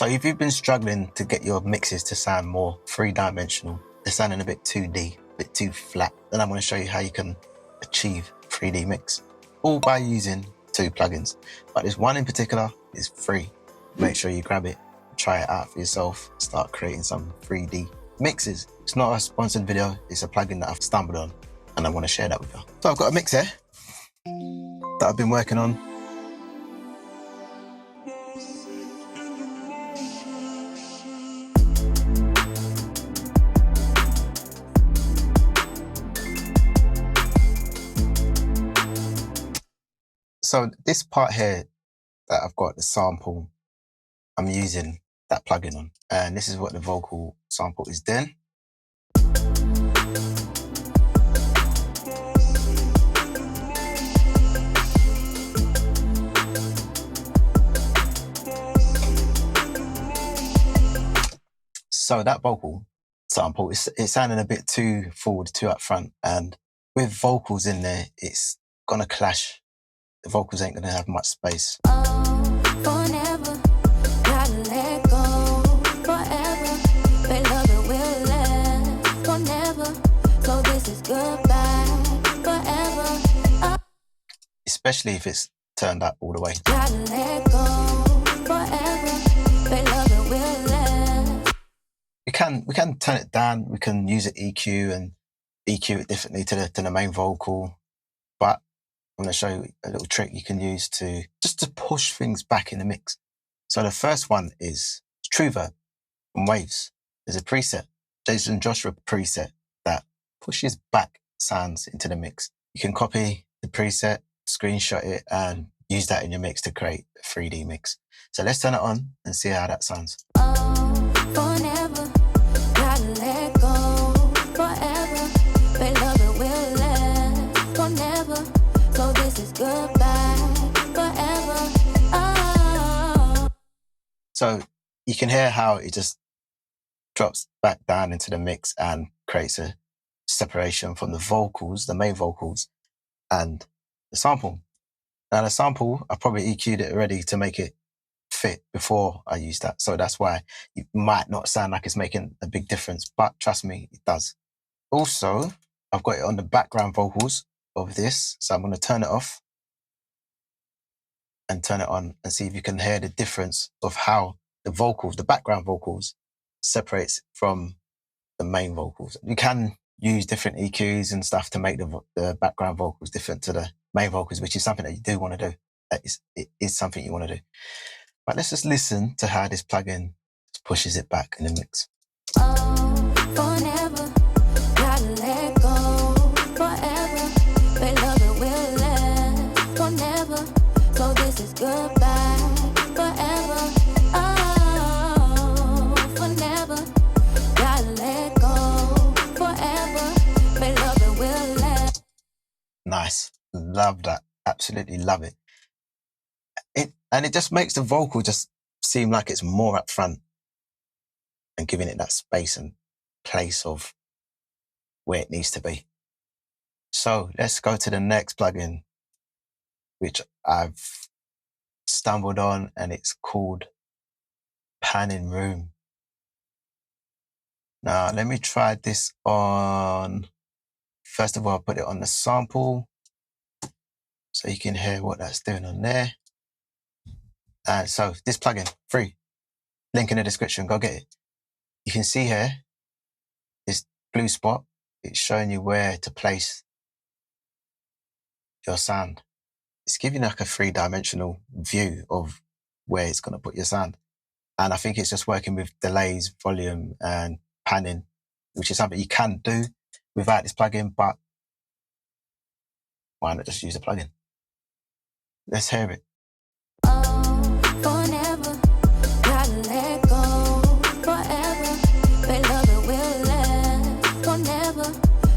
So if you've been struggling to get your mixes to sound more three-dimensional, they're sounding a bit 2D, a bit too flat, then I'm going to show you how you can achieve 3D mix, all by using 2 plugins. But this one in particular is free. Make sure you grab it, try it out for yourself, start creating some 3D mixes. It's not a sponsored video, it's a plugin that I've stumbled on and I want to share that with you. So I've got a mix here that I've been working on. So this part here that I've got the sample, I'm using that plugin on, and this is what the vocal sample is doing. So that vocal sample, it's sounding a bit too forward, too up front, and with vocals in there, it's gonna clash. The vocals ain't gonna have much space. Forever, gotta let go. Forever, but love it will last. Forever, so this is goodbye. Forever, especially if it's turned up all the way. Gotta let go. Forever, but love it will last. We can turn it down. We can use an EQ and EQ it differently to the main vocal, but I'm going to show you a little trick you can use to push things back in the mix. So the first one is Trueverb from Waves. There's a preset, Jason Joshua preset, that pushes back sounds into the mix. You can copy the preset, screenshot it, and use that in your mix to create a 3D mix. So let's turn it on and see how that sounds. Forever, gotta let go. Forever, but love it will last. Forever, so this is goodbye. Forever, oh. So you can hear how it just drops back down into the mix and creates a separation from the vocals, the main vocals, and the sample. Now the sample, I probably EQ'd it already to make it fit before I use that. So that's why it might not sound like it's making a big difference, but trust me, it does. Also, I've got it on the background vocals of this. So I'm going to turn it off and turn it on and see if you can hear the difference of how the vocals, the background vocals, separates from the main vocals. You can use different EQs and stuff to make the background vocals different to the main vocals, which is something that you do want to do. It is something you want to do. But let's just listen to how this plugin pushes it back in the mix. Forever, gotta let go. Forever, but love it will last. Forever, so this is goodbye. Forever, oh, forever, gotta let go. Forever, but love it will last. Nice. Love that. Absolutely love it. And it just makes the vocal just seem like it's more up front and giving it that space and place of where it needs to be. So let's go to the next plugin, which I've stumbled on, and it's called Panning Room. Now, let me try this on. First of all, I'll put it on the sample so you can hear what that's doing on there. And so this plugin, free, link in the description, go get it. You can see here, this blue spot, it's showing you where to place your sound. It's giving like a 3-dimensional view of where it's going to put your sound. And I think it's just working with delays, volume, and panning, which is something you can do without this plugin, but why not just use the plugin? Let's hear it. Forever, gotta let go. Forever, but love it will last. Forever,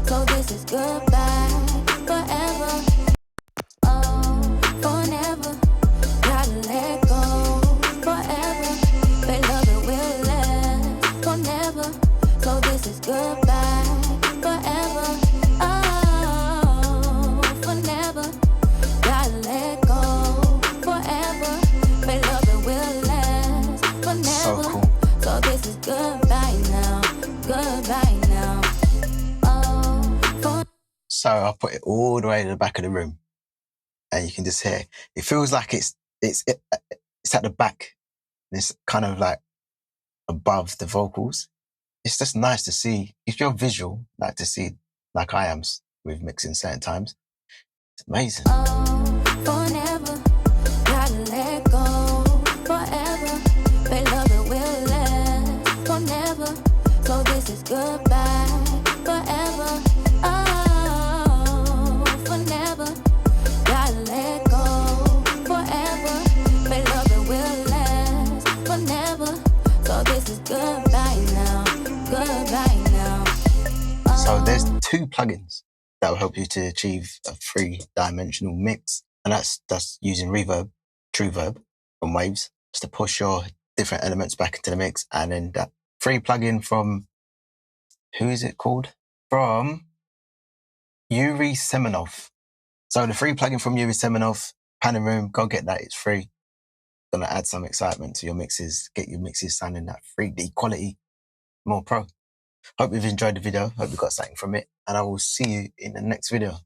so this is goodbye. Forever, oh, forever, gotta let go. Forever, but love it will last. Forever, so this is goodbye. Forever, oh, forever, gotta let go. Forever. vocal. So this is goodbye now, goodbye now. Oh, so I'll put it all the way to the back of the room, and you can just hear. It feels like it's at the back. It's kind of like above the vocals. It's just nice to see. If you're visual, like to see, like I am with mixing certain times. It's amazing. forever, gotta let go. Forever, but love it will last. Forever, so this is goodbye. Forever, oh, forever, gotta let go. Forever, but love it will last. Forever, so this is goodbye now, goodbye now. So there's 2 plugins that will help you to achieve a 3-dimensional mix, and that's using reverb, Trueverb, and waves, just to push your different elements back into the mix. And then that free plugin from, who is it called? From Yuri Semenov. So the free plugin from Yuri Semenov, Pan and Room, go get that. It's free. Gonna add some excitement to your mixes, get your mixes sounding that 3D quality, more pro. Hope you've enjoyed the video. Hope you got something from it, and I will see you in the next video.